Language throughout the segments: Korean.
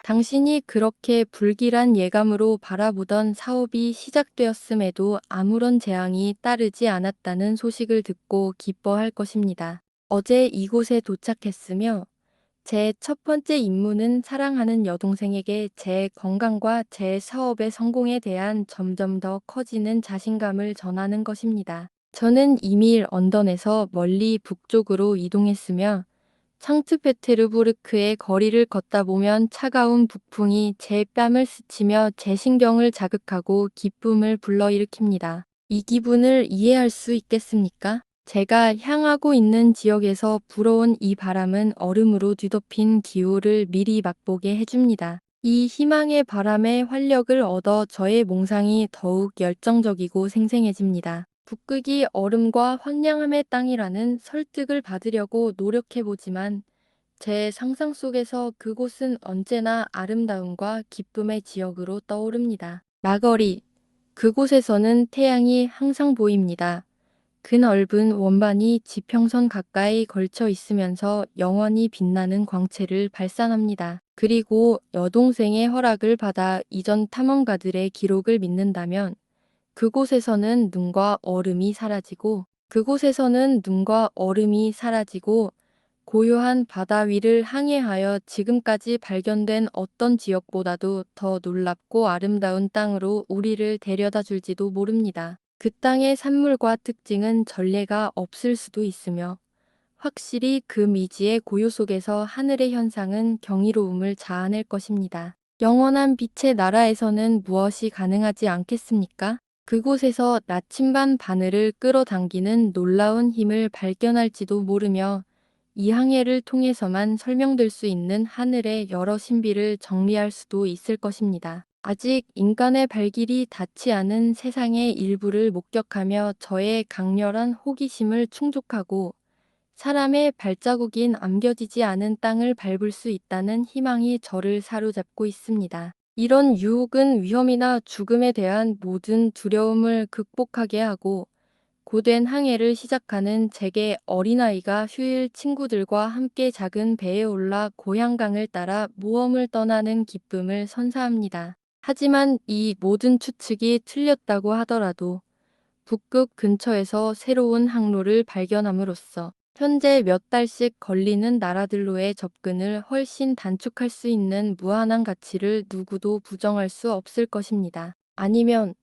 당신이 그렇게 불길한 예감으로 바라보던 사업이 시작되었음에도 아무런 재앙이 따르지 않았다는 소식을 듣고 기뻐할 것입니다. 어제 이곳에 도착했으며 제 첫 번째 임무는 사랑하는 여동생에게 제 건강과 제 사업의 성공에 대한 점점 더 커지는 자신감을 전하는 것입니다. 저는 이미 런던에서 멀리 북쪽으로 이동했으며 상트페테르부르크의 거리를 걷다 보면 차가운 북풍이 제 뺨을 스치며 제 신경을 자극하고 기쁨을 불러일으킵니다. 이 기분을 이해할 수 있겠습니까? 제가 향하고 있는 지역에서 불어온 이 바람은 얼음으로 뒤덮인 기후를 미리 맛보게 해줍니다. 이 희망의 바람에 활력을 얻어 저의 몽상이 더욱 열정적이고 생생해집니다. 북극이 얼음과 황량함의 땅이라는 설득을 받으려고 노력해보지만 제 상상 속에서 그곳은 언제나 아름다움과 기쁨의 지역으로 떠오릅니다. 나거리, 그곳에서는 태양이 항상 보입니다. 그 넓은 원반이 지평선 가까이 걸쳐 있으면서 영원히 빛나는 광채를 발산합니다. 그리고 여동생의 허락을 받아 이전 탐험가들의 기록을 믿는다면 그곳에서는 눈과 얼음이 사라지고 고요한 바다 위를 항해하여 지금까지 발견된 어떤 지역보다도 더 놀랍고 아름다운 땅으로 우리를 데려다 줄지도 모릅니다. 그 땅의 산물과 특징은 전례가 없을 수도 있으며 확실히 그 미지의 고요 속에서 하늘의 현상은 경이로움을 자아낼 것입니다. 영원한 빛의 나라에서는 무엇이 가능하지 않겠습니까? 그곳에서 나침반 바늘을 끌어당기는 놀라운 힘을 발견할지도 모르며 이 항해를 통해서만 설명될 수 있는 하늘의 여러 신비를 정리할 수도 있을 것입니다. 아직 인간의 발길이 닿지 않은 세상의 일부를 목격하며 저의 강렬한 호기심을 충족하고 사람의 발자국이 남겨지지 않은 땅을 밟을 수 있다는 희망이 저를 사로잡고 있습니다. 이런 유혹은 위험이나 죽음에 대한 모든 두려움을 극복하게 하고 고된 항해를 시작하는 제게 어린아이가 휴일 친구들과 함께 작은 배에 올라 고향강을 따라 모험을 떠나는 기쁨을 선사합니다. 하지만 이 모든 추측이 틀렸다고 하더라도 북극 근처에서 새로운 항로를 발견함으로써 현재 몇 달씩 걸리는 나라들로의 접근을 훨씬 단축할 수 있는 무한한 가치를 누구도 부정할 수 없을 것입니다. 아니면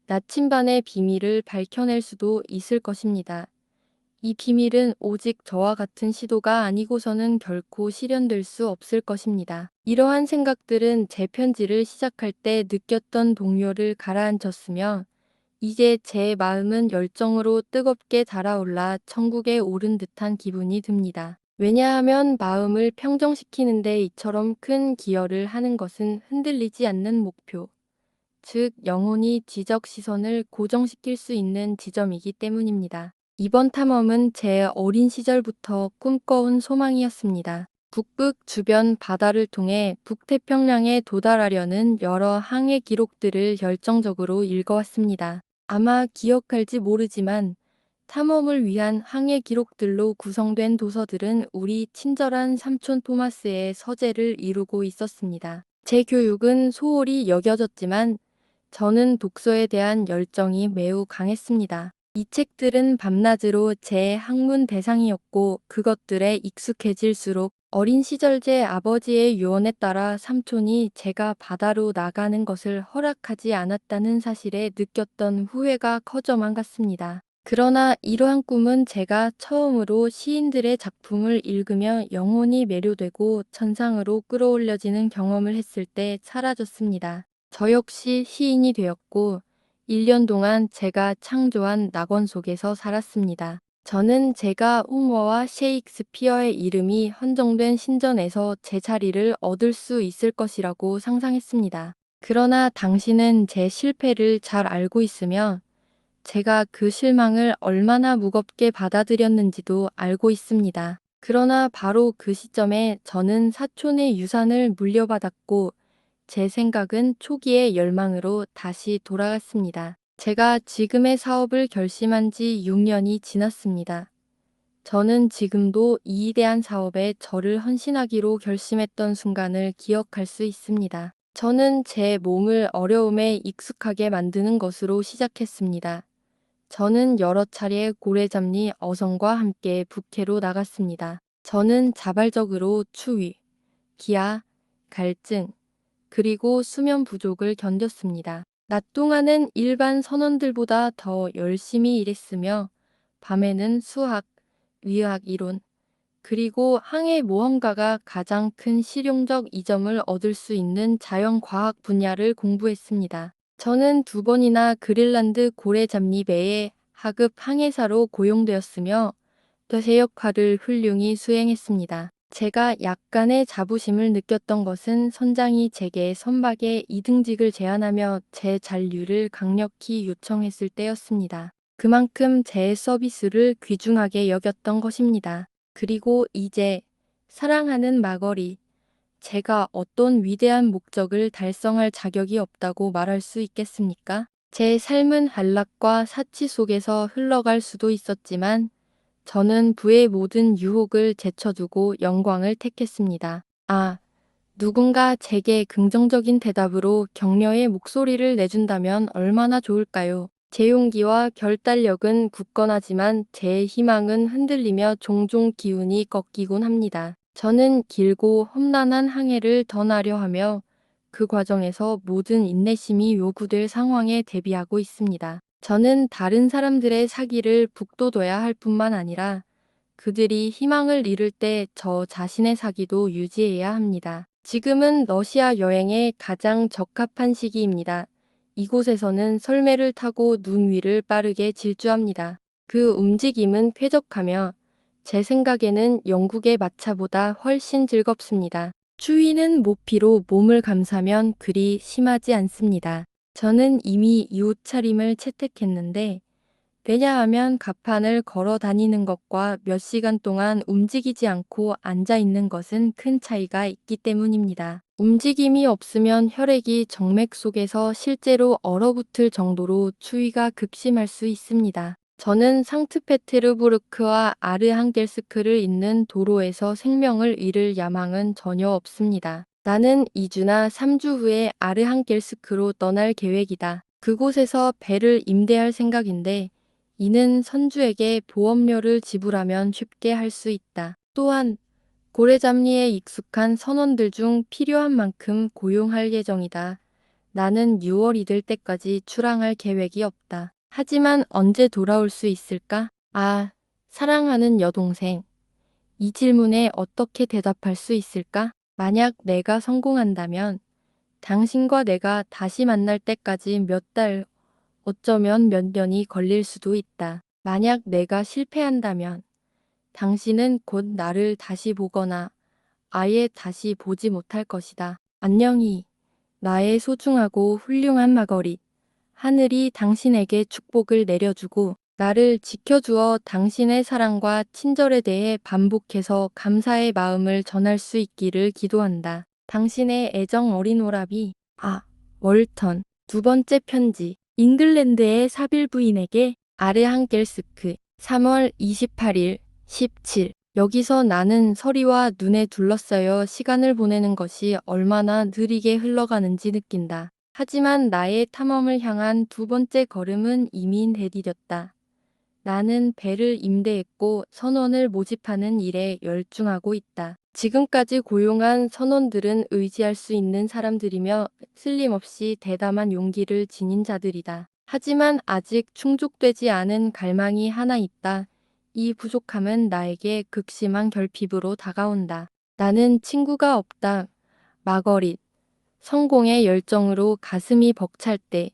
나침반의 비밀을 밝혀낼 수도 있을 것입니다. 이 비밀은 오직 저와 같은 시도가 아니고서는 결코 실현될 수 없을 것입니다. 이러한 생각들은 제 편지를 시작할 때 느꼈던 동요를 가라앉혔으며 이제 제 마음은 열정으로 뜨겁게 달아올라 천국에 오른 듯한 기분이 듭니다. 왜냐하면 마음을 평정시키는데 이처럼 큰 기여를 하는 것은 흔들리지 않는 목표, 즉 영혼이 지적 시선을 고정시킬 수 있는 지점이기 때문입니다. 이번 탐험은 제 어린 시절부터 꿈꿔온 소망이었습니다. 북극 주변 바다를 통해 북태평양에 도달하려는 여러 항해 기록들을 열정적으로 읽어왔습니다. 아마 기억할지 모르지만 탐험을 위한 항해 기록들로 구성된 도서들은 우리 친절한 삼촌 토마스의 서재를 이루고 있었습니다. 제 교육은 소홀히 여겨졌지만 저는 독서에 대한 열정이 매우 강했습니다. 이 책들은 밤낮으로 제 학문 대상이었고 그것들에 익숙해질수록 어린 시절 제 아버지의 유언에 따라 삼촌이 제가 바다로 나가는 것을 허락하지 않았다는 사실에 느꼈던 후회가 커져만 갔습니다. 그러나 이러한 꿈은 제가 처음으로 시인들의 작품을 읽으며 영혼이 매료되고 천상으로 끌어올려지는 경험을 했을 때 사라졌습니다. 저 역시 시인이 되었고 1년 동안 제가 창조한 낙원 속에서 살았습니다. 저는 제가 웅어와 셰익스피어의 이름이 헌정된 신전에서 제 자리를 얻을 수 있을 것이라고 상상했습니다. 그러나 당신은 제 실패를 잘 알고 있으며 제가 그 실망을 얼마나 무겁게 받아들였는지도 알고 있습니다. 그러나 바로 그 시점에 저는 사촌의 유산을 물려받았고 제 생각은 초기의 열망으로 다시 돌아갔습니다. 제가 지금의 사업을 결심한 지 6년이 지났습니다. 저는 지금도 이 위대한 사업에 저를 헌신하기로 결심했던 순간을 기억할 수 있습니다. 저는 제 몸을 어려움에 익숙하게 만드는 것으로 시작했습니다. 저는 여러 차례 고래잡리 어선과 함께 북해로 나갔습니다. 저는 자발적으로 추위, 기아, 갈증, 그리고 수면 부족을 견뎠습니다. 낮 동안은 일반 선원들보다 더 열심히 일했으며 밤에는 수학, 위학 이론, 그리고 항해 모험가가 가장 큰 실용적 이점을 얻을 수 있는 자연과학 분야를 공부했습니다. 저는 2번이나 그린란드 고래잡리배의 하급 항해사로 고용되었으며 제 역할을 훌륭히 수행했습니다. 제가 약간의 자부심을 느꼈던 것은 선장이 제게 선박의 이등직을 제안하며 제 잔류를 강력히 요청했을 때였습니다. 그만큼 제 서비스를 귀중하게 여겼던 것입니다. 그리고 이제 사랑하는 마거리, 제가 어떤 위대한 목적을 달성할 자격이 없다고 말할 수 있겠습니까? 제 삶은 한락과 사치 속에서 흘러갈 수도 있었지만 저는 부의 모든 유혹을 제쳐두고 영광을 택했습니다. 아, 누군가 제게 긍정적인 대답으로 격려의 목소리를 내준다면 얼마나 좋을까요? 제 용기와 결단력은 굳건하지만 제 희망은 흔들리며 종종 기운이 꺾이곤 합니다. 저는 길고 험난한 항해를 떠나려 하며 그 과정에서 모든 인내심이 요구될 상황에 대비하고 있습니다. 저는 다른 사람들의 사기를 북돋워야 할 뿐만 아니라 그들이 희망을 잃을 때 저 자신의 사기도 유지해야 합니다. 지금은 러시아 여행에 가장 적합한 시기입니다. 이곳에서는 설매를 타고 눈 위를 빠르게 질주합니다. 그 움직임은 쾌적하며 제 생각에는 영국의 마차보다 훨씬 즐겁습니다. 추위는 모피로 몸을 감싸면 그리 심하지 않습니다. 저는 이미 이 옷차림을 채택했는데 왜냐하면 갑판을 걸어 다니는 것과 몇 시간 동안 움직이지 않고 앉아 있는 것은 큰 차이가 있기 때문입니다. 움직임이 없으면 혈액이 정맥 속에서 실제로 얼어붙을 정도로 추위가 극심할 수 있습니다. 저는 상트페테르부르크와 아르항겔스크를 잇는 도로에서 생명을 잃을 야망은 전혀 없습니다. 나는 2주나 3주 후에 아르항겔스크로 떠날 계획이다. 그곳에서 배를 임대할 생각인데 이는 선주에게 보험료를 지불하면 쉽게 할 수 있다. 또한 고래잡리에 익숙한 선원들 중 필요한 만큼 고용할 예정이다. 나는 6월이 될 때까지 출항할 계획이 없다. 하지만 언제 돌아올 수 있을까? 아, 사랑하는 여동생. 이 질문에 어떻게 대답할 수 있을까? 만약 내가 성공한다면 당신과 내가 다시 만날 때까지 몇 달, 어쩌면 몇 년이 걸릴 수도 있다. 만약 내가 실패한다면 당신은 곧 나를 다시 보거나 아예 다시 보지 못할 것이다. 안녕히 나의 소중하고 훌륭한 마거릿. 하늘이 당신에게 축복을 내려주고 나를 지켜주어 당신의 사랑과 친절에 대해 반복해서 감사의 마음을 전할 수 있기를 기도한다. 당신의 애정 어린 오라비. 아, 월턴. 2번째 편지. 잉글랜드의 사빌 부인에게 아르항겔스크 3월 28일 17. 여기서 나는 서리와 눈에 둘러싸여 시간을 보내는 것이 얼마나 느리게 흘러가는지 느낀다. 하지만 나의 탐험을 향한 2번째 걸음은 이미 내디뎠다. 나는 배를 임대했고 선원을 모집하는 일에 열중하고 있다. 지금까지 고용한 선원들은 의지할 수 있는 사람들이며 틀림없이 대담한 용기를 지닌 자들이다. 하지만 아직 충족되지 않은 갈망이 하나 있다. 이 부족함은 나에게 극심한 결핍으로 다가온다. 나는 친구가 없다. 마거릿. 성공의 열정으로 가슴이 벅찰 때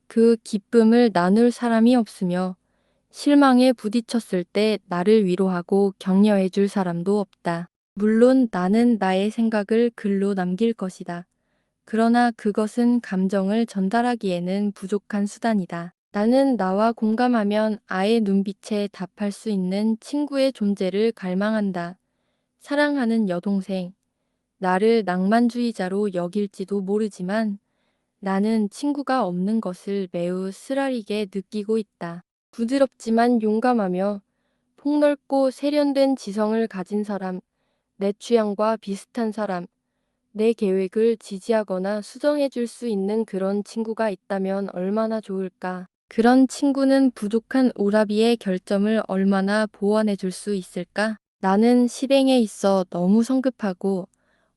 그 기쁨을 나눌 사람이 없으며 실망에 부딪혔을 때 나를 위로하고 격려해 줄 사람도 없다. 물론 나는 나의 생각을 글로 남길 것이다. 그러나 그것은 감정을 전달하기에는 부족한 수단이다. 나는 나와 공감하면 아의 눈빛에 답할 수 있는 친구의 존재를 갈망한다. 사랑하는 여동생, 나를 낭만주의자로 여길지도 모르지만 나는 친구가 없는 것을 매우 쓰라리게 느끼고 있다. 부드럽지만 용감하며 폭넓고 세련된 지성을 가진 사람, 내 취향과 비슷한 사람, 내 계획을 지지하거나 수정해 줄 수 있는 그런 친구가 있다면 얼마나 좋을까? 그런 친구는 부족한 오라비의 결점을 얼마나 보완해 줄 수 있을까? 나는 실행에 있어 너무 성급하고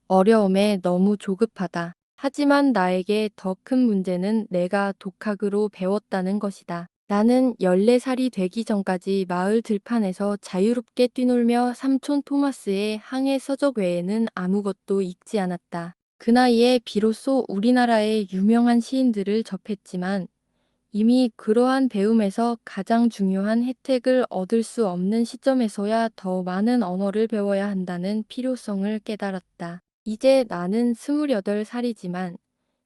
어려움에 너무 조급하다. 하지만 나에게 더 큰 문제는 내가 독학으로 배웠다는 것이다. 나는 14살이 되기 전까지 마을 들판에서 자유롭게 뛰놀며 삼촌 토마스의 항해 서적 외에는 아무것도 읽지 않았다. 그 나이에 비로소 우리나라의 유명한 시인들을 접했지만 이미 그러한 배움에서 가장 중요한 혜택을 얻을 수 없는 시점에서야 더 많은 언어를 배워야 한다는 필요성을 깨달았다. 이제 나는 28살이지만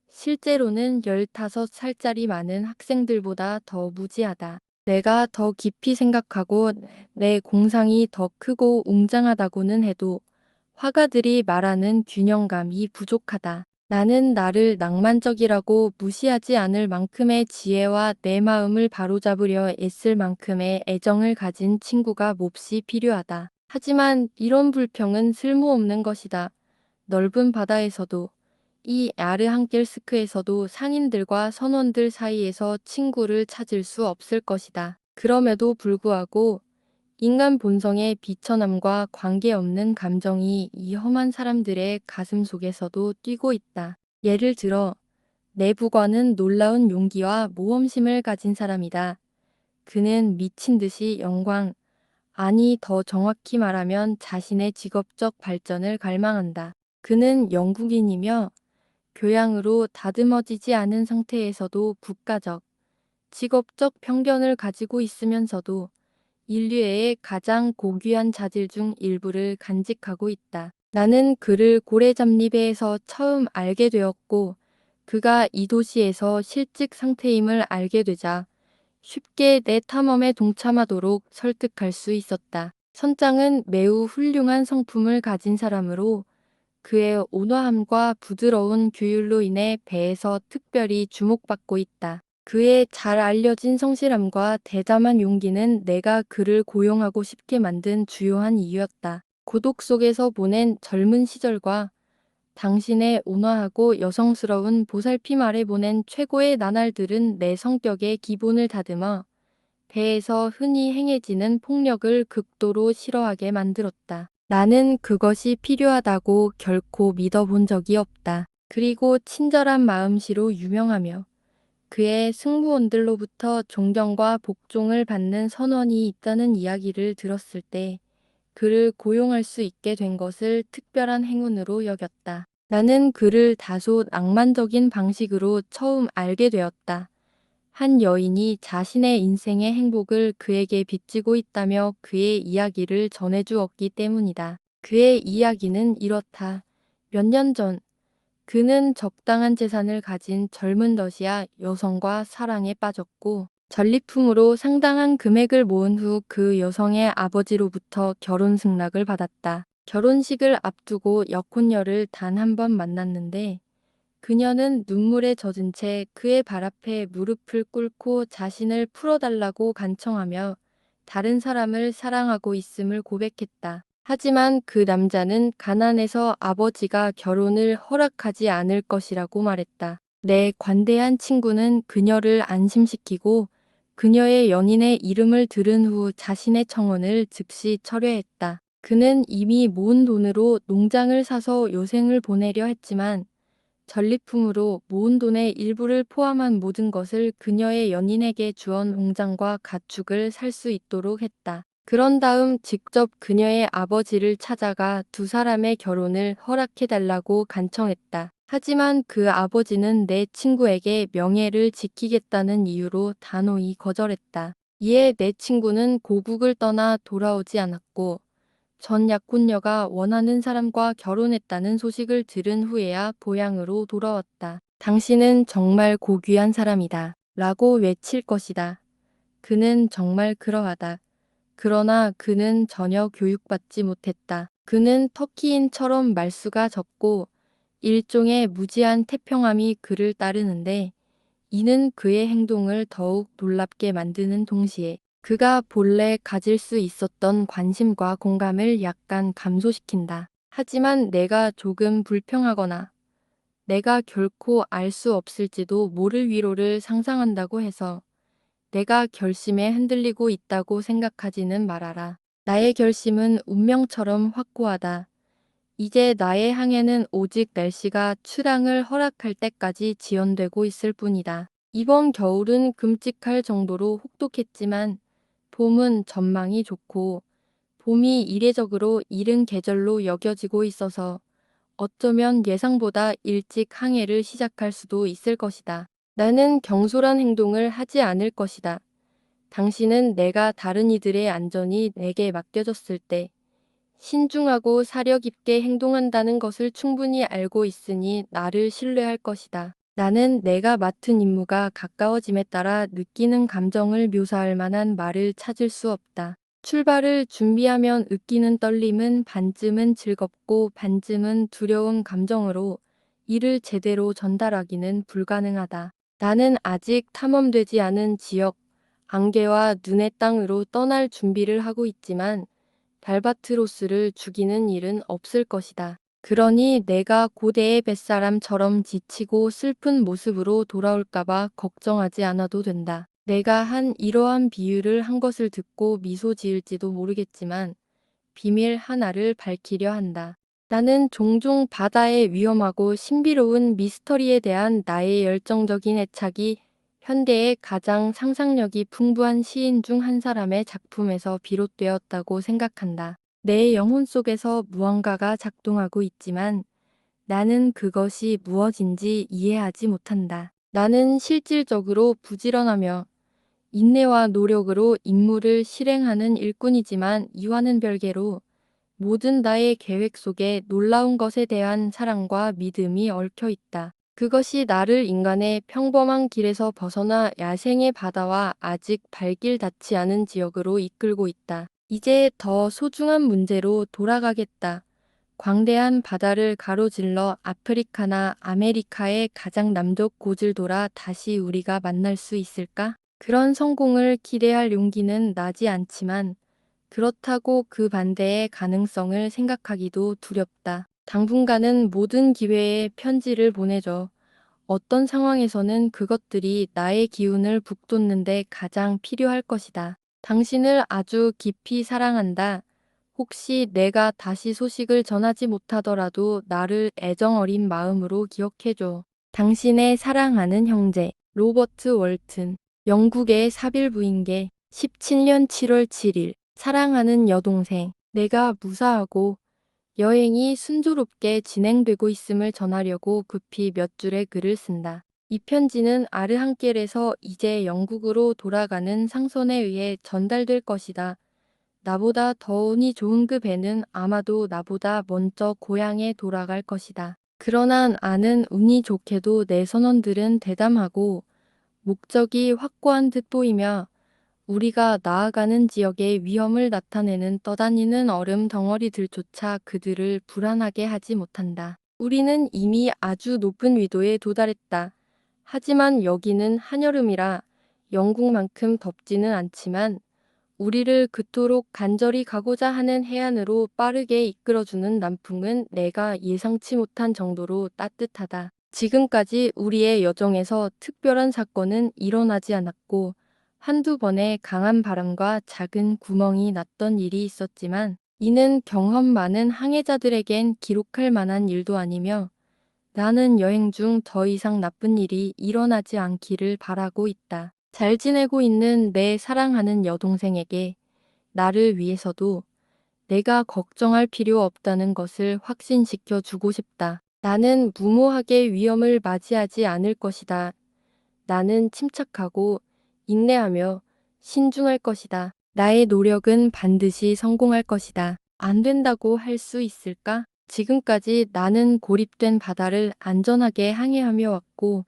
실제로는 15살짜리 많은 학생들보다 더 무지하다. 내가 더 깊이 생각하고 내 공상이 더 크고 웅장하다고는 해도 화가들이 말하는 균형감이 부족하다. 나는 나를 낭만적이라고 무시하지 않을 만큼의 지혜와 내 마음을 바로잡으려 애쓸 만큼의 애정을 가진 친구가 몹시 필요하다. 하지만 이런 불평은 쓸모없는 것이다. 넓은 바다에서도 이 아르항겔스크에서도 상인들과 선원들 사이에서 친구를 찾을 수 없을 것이다. 그럼에도 불구하고 인간 본성의 비천함과 관계없는 감정이 이 험한 사람들의 가슴 속에서도 뛰고 있다. 예를 들어 내부관은 놀라운 용기와 모험심을 가진 사람이다. 그는 미친 듯이 영광, 아니 더 정확히 말하면 자신의 직업적 발전을 갈망한다. 그는 영국인이며 교양으로 다듬어지지 않은 상태에서도 국가적, 직업적 편견을 가지고 있으면서도 인류의 가장 고귀한 자질 중 일부를 간직하고 있다. 나는 그를 고래잡리배에서 처음 알게 되었고 그가 이 도시에서 실직 상태임을 알게 되자 쉽게 내 탐험에 동참하도록 설득할 수 있었다. 선장은 매우 훌륭한 성품을 가진 사람으로 그의 온화함과 부드러운 규율로 인해 배에서 특별히 주목받고 있다. 그의 잘 알려진 성실함과 대담한 용기는 내가 그를 고용하고 싶게 만든 주요한 이유였다. 고독 속에서 보낸 젊은 시절과 당신의 온화하고 여성스러운 보살핌 아래 보낸 최고의 나날들은 내 성격의 기본을 다듬어 배에서 흔히 행해지는 폭력을 극도로 싫어하게 만들었다. 나는 그것이 필요하다고 결코 믿어본 적이 없다. 그리고 친절한 마음씨로 유명하며 그의 승무원들로부터 존경과 복종을 받는 선원이 있다는 이야기를 들었을 때 그를 고용할 수 있게 된 것을 특별한 행운으로 여겼다. 나는 그를 다소 낭만적인 방식으로 처음 알게 되었다. 한 여인이 자신의 인생의 행복을 그에게 빚지고 있다며 그의 이야기를 전해주었기 때문이다. 그의 이야기는 이렇다. 몇 년 전, 그는 적당한 재산을 가진 젊은 러시아 여성과 사랑에 빠졌고, 전리품으로 상당한 금액을 모은 후 그 여성의 아버지로부터 결혼 승낙을 받았다. 결혼식을 앞두고 여혼녀를 단 한 번 만났는데, 그녀는 눈물에 젖은 채 그의 발 앞에 무릎을 꿇고 자신을 풀어달라고 간청하며 다른 사람을 사랑하고 있음을 고백했다. 하지만 그 남자는 가난해서 아버지가 결혼을 허락하지 않을 것이라고 말했다. 내 관대한 친구는 그녀를 안심시키고 그녀의 연인의 이름을 들은 후 자신의 청혼을 즉시 철회했다. 그는 이미 모은 돈으로 농장을 사서 요생을 보내려 했지만 전리품으로 모은 돈의 일부를 포함한 모든 것을 그녀의 연인에게 주어 농장과 가축을 살 수 있도록 했다. 그런 다음 직접 그녀의 아버지를 찾아가 두 사람의 결혼을 허락해달라고 간청했다. 하지만 그 아버지는 내 친구에게 명예를 지키겠다는 이유로 단호히 거절했다. 이에 내 친구는 고국을 떠나 돌아오지 않았고 전 약혼녀가 원하는 사람과 결혼했다는 소식을 들은 후에야 고향으로 돌아왔다. 당신은 정말 고귀한 사람이다. 라고 외칠 것이다. 그는 정말 그러하다. 그러나 그는 전혀 교육받지 못했다. 그는 터키인처럼 말수가 적고 일종의 무지한 태평함이 그를 따르는데 이는 그의 행동을 더욱 놀랍게 만드는 동시에 그가 본래 가질 수 있었던 관심과 공감을 약간 감소시킨다. 하지만 내가 조금 불평하거나 내가 결코 알 수 없을지도 모를 위로를 상상한다고 해서 내가 결심에 흔들리고 있다고 생각하지는 말아라. 나의 결심은 운명처럼 확고하다. 이제 나의 항해는 오직 날씨가 출항을 허락할 때까지 지연되고 있을 뿐이다. 이번 겨울은 끔찍할 정도로 혹독했지만 봄은 전망이 좋고 봄이 이례적으로 이른 계절로 여겨지고 있어서 어쩌면 예상보다 일찍 항해를 시작할 수도 있을 것이다. 나는 경솔한 행동을 하지 않을 것이다. 당신은 내가 다른 이들의 안전이 내게 맡겨졌을 때 신중하고 사려 깊게 행동한다는 것을 충분히 알고 있으니 나를 신뢰할 것이다. 나는 내가 맡은 임무가 가까워짐에 따라 느끼는 감정을 묘사할 만한 말을 찾을 수 없다. 출발을 준비하면 느끼는 떨림은 반쯤은 즐겁고 반쯤은 두려운 감정으로 이를 제대로 전달하기는 불가능하다. 나는 아직 탐험되지 않은 지역, 안개와 눈의 땅으로 떠날 준비를 하고 있지만 발바트로스를 죽이는 일은 없을 것이다. 그러니 내가 고대의 뱃사람처럼 지치고 슬픈 모습으로 돌아올까봐 걱정하지 않아도 된다. 내가 한 이러한 비유를 한 것을 듣고 미소 지을지도 모르겠지만 비밀 하나를 밝히려 한다. 나는 종종 바다의 위험하고 신비로운 미스터리에 대한 나의 열정적인 애착이 현대의 가장 상상력이 풍부한 시인 중 한 사람의 작품에서 비롯되었다고 생각한다. 내 영혼 속에서 무언가가 작동하고 있지만 나는 그것이 무엇인지 이해하지 못한다. 나는 실질적으로 부지런하며 인내와 노력으로 임무를 실행하는 일꾼이지만 이와는 별개로 모든 나의 계획 속에 놀라운 것에 대한 사랑과 믿음이 얽혀 있다. 그것이 나를 인간의 평범한 길에서 벗어나 야생의 바다와 아직 발길 닿지 않은 지역으로 이끌고 있다. 이제 더 소중한 문제로 돌아가겠다. 광대한 바다를 가로질러 아프리카나 아메리카의 가장 남쪽 곳을 돌아 다시 우리가 만날 수 있을까? 그런 성공을 기대할 용기는 나지 않지만 그렇다고 그 반대의 가능성을 생각하기도 두렵다. 당분간은 모든 기회에 편지를 보내줘. 어떤 상황에서는 그것들이 나의 기운을 북돋는데 가장 필요할 것이다. 당신을 아주 깊이 사랑한다. 혹시 내가 다시 소식을 전하지 못하더라도 나를 애정어린 마음으로 기억해줘. 당신의 사랑하는 형제, 로버트 월튼. 영국의 사빌부인계 17년 7월 7일. 사랑하는 여동생, 내가 무사하고 여행이 순조롭게 진행되고 있음을 전하려고 급히 몇 줄의 글을 쓴다. 이 편지는 아르한켈에서 이제 영국으로 돌아가는 상선에 의해 전달될 것이다. 나보다 더 운이 좋은 그 배는 아마도 나보다 먼저 고향에 돌아갈 것이다. 그러나 나는 운이 좋게도 내 선원들은 대담하고 목적이 확고한 듯 보이며 우리가 나아가는 지역의 위험을 나타내는 떠다니는 얼음 덩어리들조차 그들을 불안하게 하지 못한다. 우리는 이미 아주 높은 위도에 도달했다. 하지만 여기는 한여름이라 영국만큼 덥지는 않지만 우리를 그토록 간절히 가고자 하는 해안으로 빠르게 이끌어주는 남풍은 내가 예상치 못한 정도로 따뜻하다. 지금까지 우리의 여정에서 특별한 사건은 일어나지 않았고 한두 번의 강한 바람과 작은 구멍이 났던 일이 있었지만 이는 경험 많은 항해자들에겐 기록할 만한 일도 아니며 나는 여행 중 더 이상 나쁜 일이 일어나지 않기를 바라고 있다. 잘 지내고 있는 내 사랑하는 여동생에게 나를 위해서도 내가 걱정할 필요 없다는 것을 확신시켜 주고 싶다. 나는 무모하게 위험을 맞이하지 않을 것이다. 나는 침착하고 인내하며 신중할 것이다. 나의 노력은 반드시 성공할 것이다. 안 된다고 할 수 있을까? 지금까지 나는 고립된 바다를 안전하게 항해하며 왔고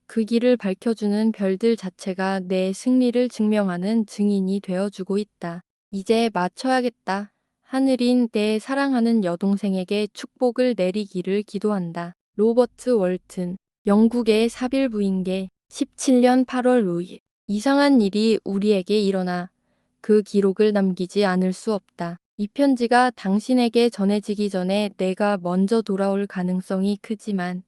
그 길을 밝혀주는 별들 자체가 내 승리를 증명하는 증인이 되어주고 있다. 이제 마쳐야겠다. 하늘인 내 사랑하는 여동생에게 축복을 내리기를 기도한다. 로버트 월튼. 영국의 사빌부인계 17년 8월 5일. 이상한 일이 우리에게 일어나 그 기록을 남기지 않을 수 없다. 이 편지가 당신에게 전해지기 전에 내가 먼저 돌아올 가능성이 크지만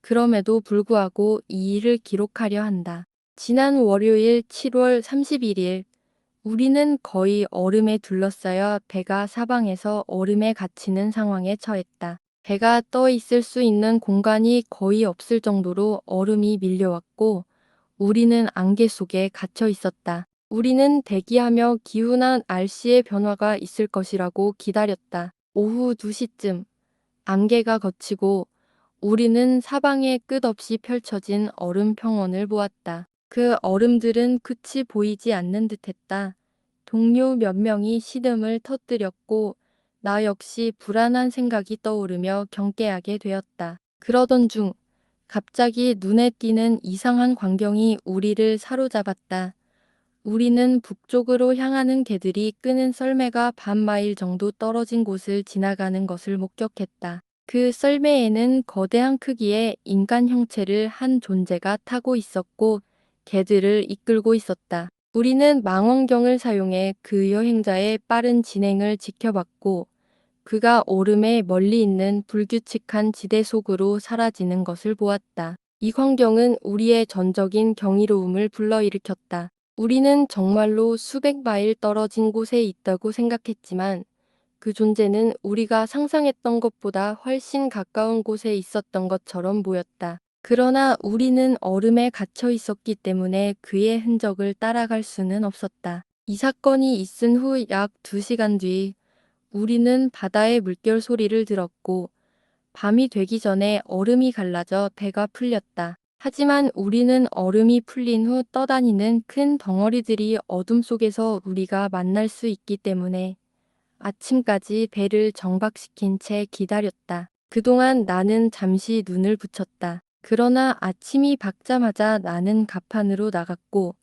그럼에도 불구하고 이 일을 기록하려 한다. 지난 월요일 7월 31일 우리는 거의 얼음에 둘러싸여 배가 사방에서 얼음에 갇히는 상황에 처했다. 배가 떠 있을 수 있는 공간이 거의 없을 정도로 얼음이 밀려왔고 우리는 안개 속에 갇혀 있었다. 우리는 대기하며 기후나 날씨의 변화가 있을 것이라고 기다렸다. 오후 2시쯤 안개가 걷히고 우리는 사방에 끝없이 펼쳐진 얼음 평원을 보았다. 그 얼음들은 끝이 보이지 않는 듯했다. 동료 몇 명이 시름을 터뜨렸고 나 역시 불안한 생각이 떠오르며 경계하게 되었다. 그러던 중 갑자기 눈에 띄는 이상한 광경이 우리를 사로잡았다. 우리는 북쪽으로 향하는 개들이 끄는 썰매가 반 마일 정도 떨어진 곳을 지나가는 것을 목격했다. 그 썰매에는 거대한 크기의 인간 형체를 한 존재가 타고 있었고 개들을 이끌고 있었다. 우리는 망원경을 사용해 그 여행자의 빠른 진행을 지켜봤고 그가 오름에 멀리 있는 불규칙한 지대 속으로 사라지는 것을 보았다. 이 광경은 우리의 전적인 경이로움을 불러일으켰다. 우리는 정말로 수백 마일 떨어진 곳에 있다고 생각했지만 그 존재는 우리가 상상했던 것보다 훨씬 가까운 곳에 있었던 것처럼 보였다. 그러나 우리는 얼음에 갇혀 있었기 때문에 그의 흔적을 따라갈 수는 없었다. 이 사건이 있은 후 약 2시간 뒤 우리는 바다의 물결 소리를 들었고 밤이 되기 전에 얼음이 갈라져 배가 풀렸다. 하지만 우리는 얼음이 풀린 후 떠다니는 큰 덩어리들이 어둠 속에서 우리가 만날 수 있기 때문에 아침까지 배를 정박시킨 채 기다렸다. 그동안 나는 잠시 눈을 붙였다. 그러나 아침이 밝자마자 나는 갑판으로 나갔고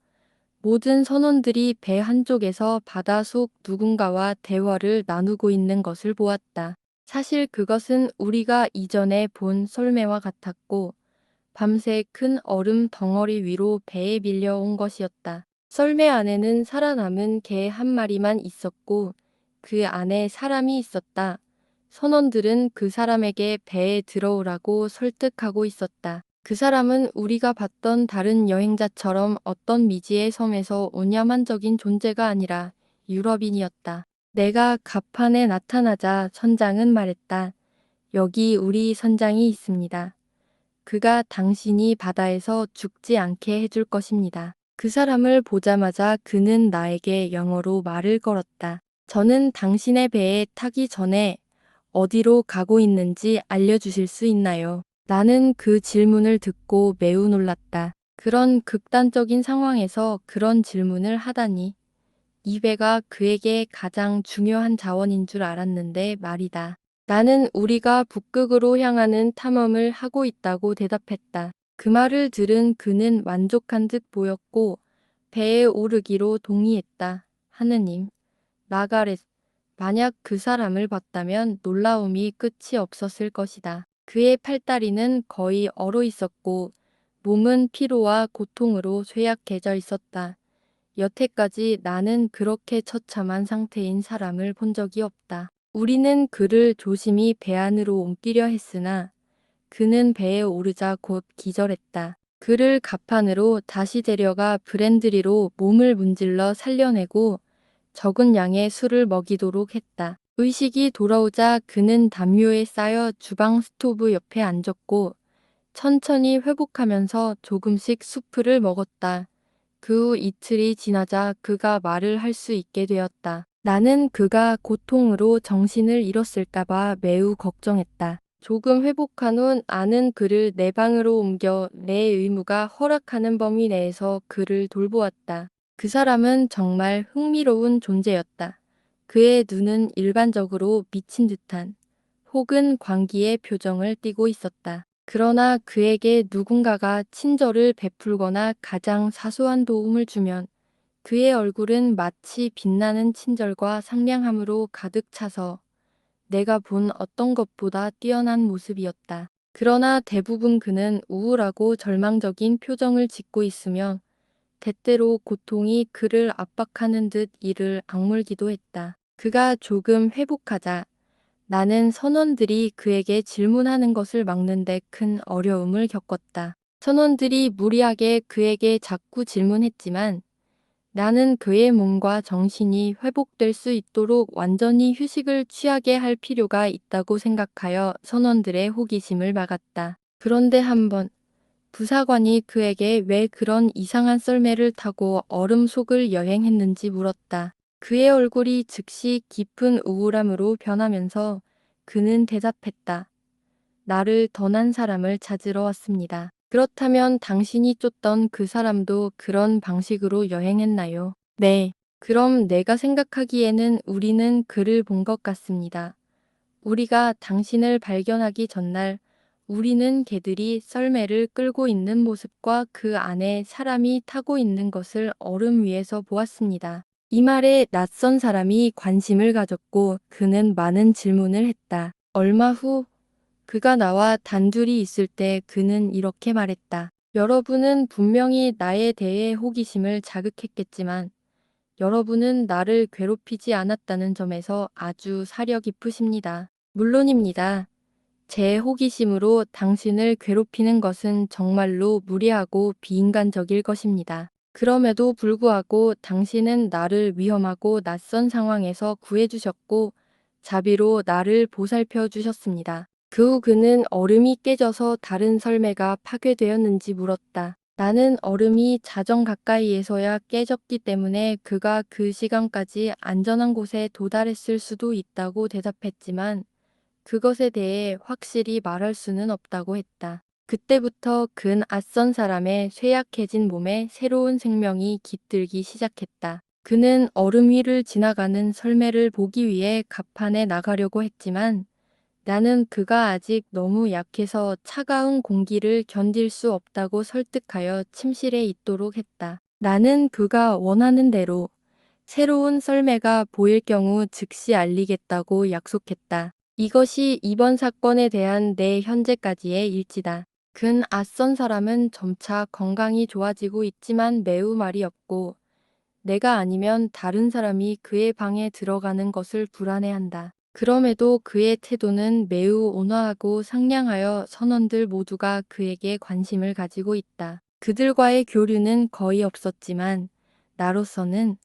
모든 선원들이 배 한쪽에서 바다 속 누군가와 대화를 나누고 있는 것을 보았다. 사실 그것은 우리가 이전에 본 썰매와 같았고 밤새 큰 얼음 덩어리 위로 배에 밀려온 것이었다. 썰매 안에는 살아남은 개 한 마리만 있었고 그 안에 사람이 있었다. 선원들은 그 사람에게 배에 들어오라고 설득하고 있었다. 그 사람은 우리가 봤던 다른 여행자처럼 어떤 미지의 섬에서 온 야만적인 존재가 아니라 유럽인이었다. 내가 갑판에 나타나자 선장은 말했다. 여기 우리 선장이 있습니다. 그가 당신이 바다에서 죽지 않게 해줄 것입니다. 그 사람을 보자마자 그는 나에게 영어로 말을 걸었다. 저는 당신의 배에 타기 전에 어디로 가고 있는지 알려주실 수 있나요? 나는 그 질문을 듣고 매우 놀랐다. 그런 극단적인 상황에서 그런 질문을 하다니. 이 배가 그에게 가장 중요한 자원인 줄 알았는데 말이다. 나는 우리가 북극으로 향하는 탐험을 하고 있다고 대답했다. 그 말을 들은 그는 만족한 듯 보였고 배에 오르기로 동의했다. 하느님, 마가렛, 만약 그 사람을 봤다면 놀라움이 끝이 없었을 것이다. 그의 팔다리는 거의 얼어 있었고 몸은 피로와 고통으로 쇠약해져 있었다. 여태까지 나는 그렇게 처참한 상태인 사람을 본 적이 없다. 우리는 그를 조심히 배 안으로 옮기려 했으나 그는 배에 오르자 곧 기절했다. 그를 갑판으로 다시 데려가 브랜드리로 몸을 문질러 살려내고 적은 양의 술을 먹이도록 했다. 의식이 돌아오자 그는 담요에 쌓여 주방 스토브 옆에 앉았고 천천히 회복하면서 조금씩 수프를 먹었다. 그 후 이틀이 지나자 그가 말을 할 수 있게 되었다. 나는 그가 고통으로 정신을 잃었을까봐 매우 걱정했다. 조금 회복한 후 나는 그를 내 방으로 옮겨 내 의무가 허락하는 범위 내에서 그를 돌보았다. 그 사람은 정말 흥미로운 존재였다. 그의 눈은 일반적으로 미친 듯한 혹은 광기의 표정을 띠고 있었다. 그러나 그에게 누군가가 친절을 베풀거나 가장 사소한 도움을 주면 그의 얼굴은 마치 빛나는 친절과 상냥함으로 가득 차서 내가 본 어떤 것보다 뛰어난 모습이었다. 그러나 대부분 그는 우울하고 절망적인 표정을 짓고 있으며 때때로 고통이 그를 압박하는 듯 이를 악물기도 했다. 그가 조금 회복하자 나는 선원들이 그에게 질문하는 것을 막는데 큰 어려움을 겪었다. 선원들이 무리하게 그에게 자꾸 질문했지만 나는 그의 몸과 정신이 회복될 수 있도록 완전히 휴식을 취하게 할 필요가 있다고 생각하여 선원들의 호기심을 막았다. 그런데 한 번 부사관이 그에게 왜 그런 이상한 썰매를 타고 얼음 속을 여행했는지 물었다. 그의 얼굴이 즉시 깊은 우울함으로 변하면서 그는 대답했다. 나를 떠난 사람을 찾으러 왔습니다. 그렇다면 당신이 쫓던 그 사람도 그런 방식으로 여행했나요? 네. 그럼 내가 생각하기에는 우리는 그를 본 것 같습니다. 우리가 당신을 발견하기 전날 우리는 개들이 썰매를 끌고 있는 모습과 그 안에 사람이 타고 있는 것을 얼음 위에서 보았습니다. 이 말에 낯선 사람이 관심을 가졌고 그는 많은 질문을 했다. 얼마 후 그가 나와 단둘이 있을 때 그는 이렇게 말했다. 여러분은 분명히 나에 대해 호기심을 자극했겠지만 여러분은 나를 괴롭히지 않았다는 점에서 아주 사려 깊으십니다. 물론입니다. 제 호기심으로 당신을 괴롭히는 것은 정말로 무례하고 비인간적일 것입니다. 그럼에도 불구하고 당신은 나를 위험하고 낯선 상황에서 구해주셨고 자비로 나를 보살펴 주셨습니다. 그 후 그는 얼음이 깨져서 다른 설매가 파괴되었는지 물었다. 나는 얼음이 자정 가까이에서야 깨졌기 때문에 그가 그 시간까지 안전한 곳에 도달했을 수도 있다고 대답했지만 그것에 대해 확실히 말할 수는 없다고 했다. 그때부터 근 낯선 사람의 쇠약해진 몸에 새로운 생명이 깃들기 시작했다. 그는 얼음 위를 지나가는 설매를 보기 위해 갑판에 나가려고 했지만 나는 그가 아직 너무 약해서 차가운 공기를 견딜 수 없다고 설득하여 침실에 있도록 했다. 나는 그가 원하는 대로 새로운 썰매가 보일 경우 즉시 알리겠다고 약속했다. 이것이 이번 사건에 대한 내 현재까지의 일지다. 근 낯선 사람은 점차 건강이 좋아지고 있지만 매우 말이 없고 내가 아니면 다른 사람이 그의 방에 들어가는 것을 불안해한다. 그럼에도 그의 태도는 매우 온화하고 상냥하여 선원들 모두가 그에게 관심을 가지고 있다. 그들과의 교류는 거의 없었지만 나로서는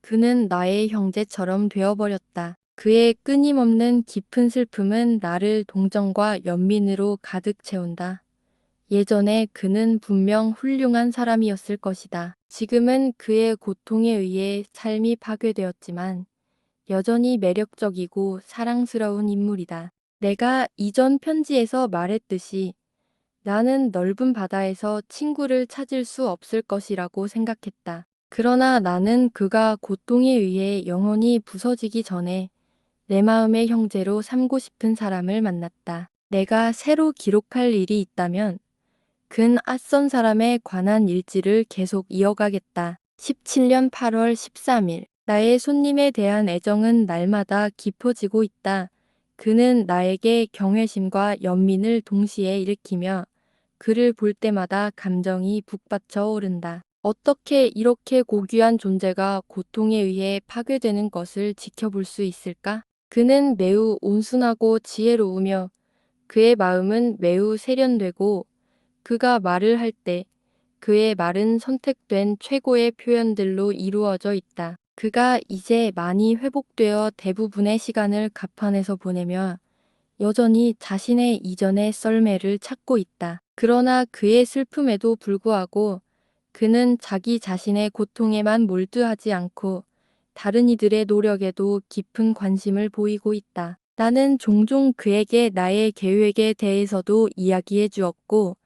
그는 나의 형제처럼 되어버렸다. 그의 끊임없는 깊은 슬픔은 나를 동정과 연민으로 가득 채운다. 예전에 그는 분명 훌륭한 사람이었을 것이다. 지금은 그의 고통에 의해 삶이 파괴되었지만 여전히 매력적이고 사랑스러운 인물이다. 내가 이전 편지에서 말했듯이 나는 넓은 바다에서 친구를 찾을 수 없을 것이라고 생각했다. 그러나 나는 그가 고통에 의해 영혼이 부서지기 전에 내 마음의 형제로 삼고 싶은 사람을 만났다. 내가 새로 기록할 일이 있다면 근 낯선 사람에 관한 일지를 계속 이어가겠다. 17년 8월 13일 나의 손님에 대한 애정은 날마다 깊어지고 있다. 그는 나에게 경외심과 연민을 동시에 일으키며 그를 볼 때마다 감정이 북받쳐 오른다. 어떻게 이렇게 고귀한 존재가 고통에 의해 파괴되는 것을 지켜볼 수 있을까? 그는 매우 온순하고 지혜로우며 그의 마음은 매우 세련되고 그가 말을 할 때 그의 말은 선택된 최고의 표현들로 이루어져 있다. 그가 이제 많이 회복되어 대부분의 시간을 갑판에서 보내며 여전히 자신의 이전의 썰매를 찾고 있다. 그러나 그의 슬픔에도 불구하고 그는 자기 자신의 고통에만 몰두하지 않고 다른 이들의 노력에도 깊은 관심을 보이고 있다. 나는 종종 그에게 나의 계획에 대해서도 이야기해 주었고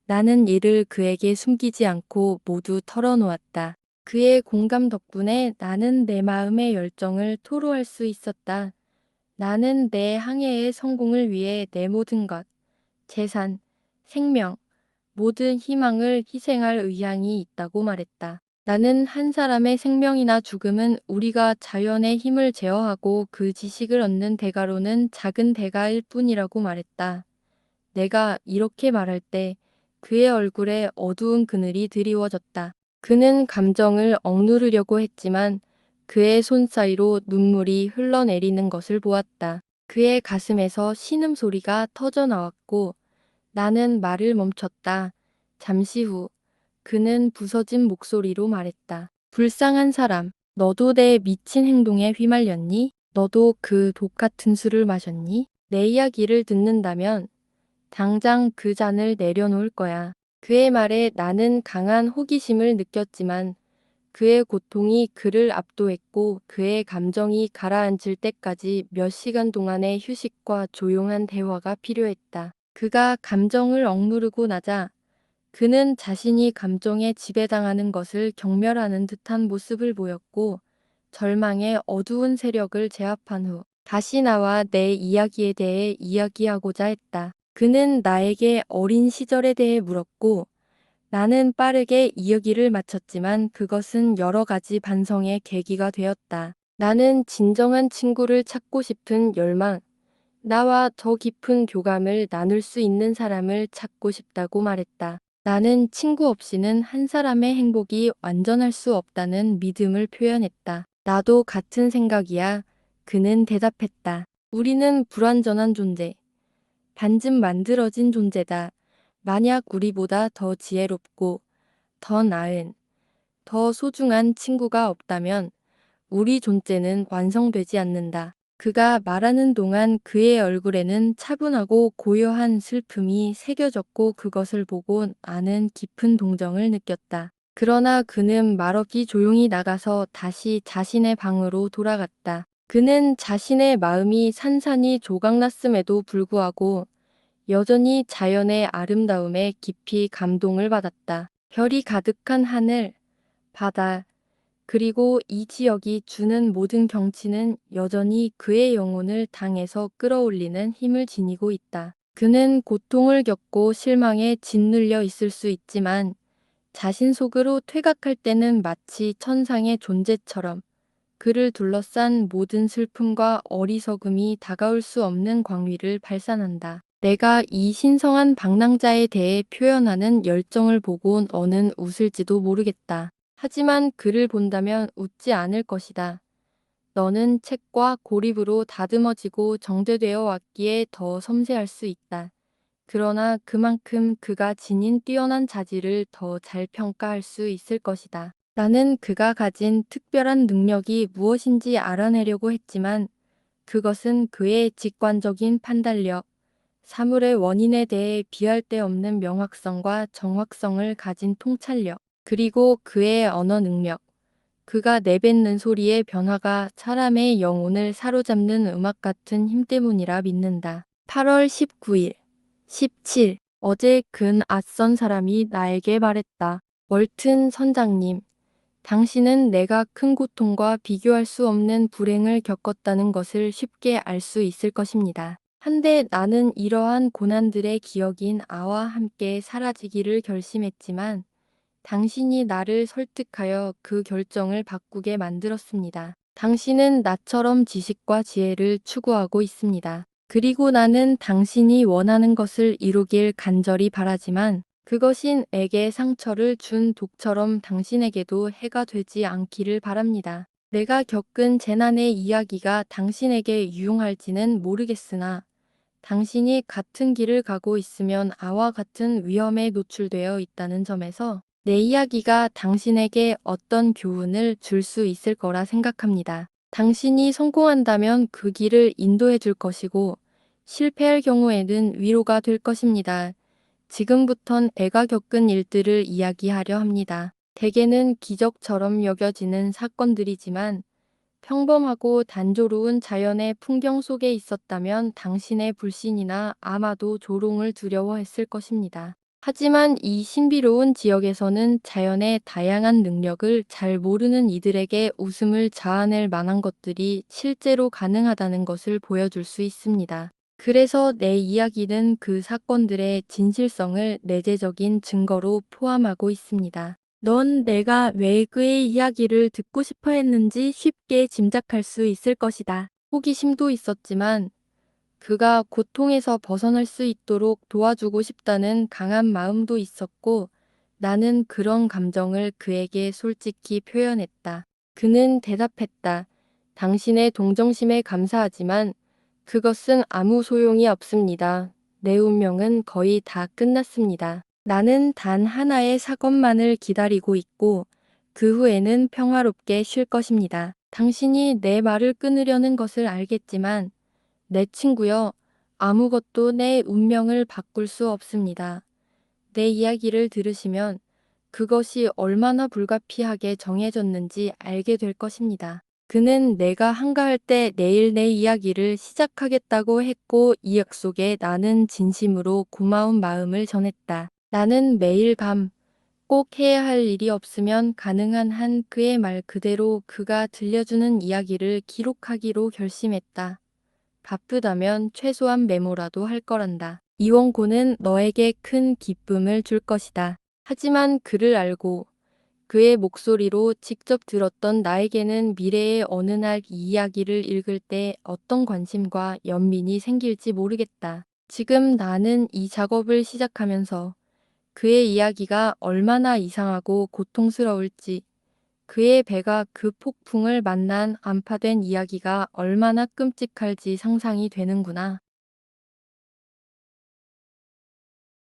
나는 이를 그에게 숨기지 않고 모두 털어놓았다. 그의 공감 덕분에 나는 내 마음의 열정을 토로할 수 있었다. 나는 내 항해의 성공을 위해 내 모든 것, 재산, 생명, 모든 희망을 희생할 의향이 있다고 말했다. 나는 한 사람의 생명이나 죽음은 우리가 자연의 힘을 제어하고 그 지식을 얻는 대가로는 작은 대가일 뿐이라고 말했다. 내가 이렇게 말할 때 그의 얼굴에 어두운 그늘이 드리워졌다. 그는 감정을 억누르려고 했지만 그의 손 사이로 눈물이 흘러내리는 것을 보았다. 그의 가슴에서 신음소리가 터져 나왔고 나는 말을 멈췄다. 잠시 후 그는 부서진 목소리로 말했다. 불쌍한 사람, 너도 내 미친 행동에 휘말렸니? 너도 그 독 같은 술을 마셨니? 내 이야기를 듣는다면 당장 그 잔을 내려놓을 거야. 그의 말에 나는 강한 호기심을 느꼈지만 그의 고통이 그를 압도했고 그의 감정이 가라앉을 때까지 몇 시간 동안의 휴식과 조용한 대화가 필요했다. 그가 감정을 억누르고 나자 그는 자신이 감정에 지배당하는 것을 경멸하는 듯한 모습을 보였고 절망의 어두운 세력을 제압한 후 다시 나와 내 이야기에 대해 이야기하고자 했다. 그는 나에게 어린 시절에 대해 물었고 나는 빠르게 이야기를 마쳤지만 그것은 여러 가지 반성의 계기가 되었다. 나는 진정한 친구를 찾고 싶은 열망, 나와 더 깊은 교감을 나눌 수 있는 사람을 찾고 싶다고 말했다. 나는 친구 없이는 한 사람의 행복이 완전할 수 없다는 믿음을 표현했다. 나도 같은 생각이야. 그는 대답했다. 우리는 불완전한 존재, 반쯤 만들어진 존재다. 만약 우리보다 더 지혜롭고 더 나은, 더 소중한 친구가 없다면 우리 존재는 완성되지 않는다. 그가 말하는 동안 그의 얼굴에는 차분하고 고요한 슬픔이 새겨졌고 그것을 보고 나는 깊은 동정을 느꼈다. 그러나 그는 말없이 조용히 나가서 다시 자신의 방으로 돌아갔다. 그는 자신의 마음이 산산이 조각났음에도 불구하고 여전히 자연의 아름다움에 깊이 감동을 받았다. 별이 가득한 하늘, 바다, 그리고 이 지역이 주는 모든 경치는 여전히 그의 영혼을 당에서 끌어올리는 힘을 지니고 있다. 그는 고통을 겪고 실망에 짓눌려 있을 수 있지만 자신 속으로 퇴각할 때는 마치 천상의 존재처럼 그를 둘러싼 모든 슬픔과 어리석음이 다가올 수 없는 광위를 발산한다. 내가 이 신성한 방랑자에 대해 표현하는 열정을 보고 너는 웃을지도 모르겠다. 하지만 그를 본다면 웃지 않을 것이다. 너는 책과 고립으로 다듬어지고 정제되어 왔기에 더 섬세할 수 있다. 그러나 그만큼 그가 지닌 뛰어난 자질을 더 잘 평가할 수 있을 것이다. 나는 그가 가진 특별한 능력이 무엇인지 알아내려고 했지만 그것은 그의 직관적인 판단력, 사물의 원인에 대해 비할 데 없는 명확성과 정확성을 가진 통찰력, 그리고 그의 언어 능력, 그가 내뱉는 소리의 변화가 사람의 영혼을 사로잡는 음악 같은 힘 때문이라 믿는다. 8월 19일, 17. 어제 근 낯선 사람이 나에게 말했다. 월튼 선장님, 당신은 내가 큰 고통과 비교할 수 없는 불행을 겪었다는 것을 쉽게 알 수 있을 것입니다. 한데 나는 이러한 고난들의 기억인 아와 함께 사라지기를 결심했지만 당신이 나를 설득하여 그 결정을 바꾸게 만들었습니다. 당신은 나처럼 지식과 지혜를 추구하고 있습니다. 그리고 나는 당신이 원하는 것을 이루길 간절히 바라지만 그것이 에게 상처를 준 독처럼 당신에게도 해가 되지 않기를 바랍니다. 내가 겪은 재난의 이야기가 당신에게 유용할지는 모르겠으나 당신이 같은 길을 가고 있으면 아와 같은 위험에 노출되어 있다는 점에서 내 이야기가 당신에게 어떤 교훈을 줄 수 있을 거라 생각합니다. 당신이 성공한다면 그 길을 인도해 줄 것이고 실패할 경우에는 위로가 될 것입니다. 지금부턴 애가 겪은 일들을 이야기하려 합니다. 대개는 기적처럼 여겨지는 사건들이지만 평범하고 단조로운 자연의 풍경 속에 있었다면 당신의 불신이나 아마도 조롱을 두려워했을 것입니다. 하지만 이 신비로운 지역에서는 자연의 다양한 능력을 잘 모르는 이들에게 웃음을 자아낼 만한 것들이 실제로 가능하다는 것을 보여줄 수 있습니다. 그래서 내 이야기는 그 사건들의 진실성을 내재적인 증거로 포함하고 있습니다. 넌 내가 왜 그의 이야기를 듣고 싶어 했는지 쉽게 짐작할 수 있을 것이다. 호기심도 있었지만 그가 고통에서 벗어날 수 있도록 도와주고 싶다는 강한 마음도 있었고 나는 그런 감정을 그에게 솔직히 표현했다. 그는 대답했다. 당신의 동정심에 감사하지만 그것은 아무 소용이 없습니다. 내 운명은 거의 다 끝났습니다. 나는 단 하나의 사건만을 기다리고 있고 그 후에는 평화롭게 쉴 것입니다. 당신이 내 말을 끊으려는 것을 알겠지만 내 친구여, 아무것도 내 운명을 바꿀 수 없습니다. 내 이야기를 들으시면 그것이 얼마나 불가피하게 정해졌는지 알게 될 것입니다. 그는 내가 한가할 때 내일 내 이야기를 시작하겠다고 했고 이 약속에 나는 진심으로 고마운 마음을 전했다. 나는 매일 밤 꼭 해야 할 일이 없으면 가능한 한 그의 말 그대로 그가 들려주는 이야기를 기록하기로 결심했다. 바쁘다면 최소한 메모라도 할 거란다. 이 원고는 너에게 큰 기쁨을 줄 것이다. 하지만 그를 알고 그의 목소리로 직접 들었던 나에게는 미래의 어느 날 이 이야기를 읽을 때 어떤 관심과 연민이 생길지 모르겠다. 지금 나는 이 작업을 시작하면서 그의 이야기가 얼마나 이상하고 고통스러울지, 그의 배가 그 폭풍을 만난 안파된 이야기가 얼마나 끔찍할지 상상이 되는구나.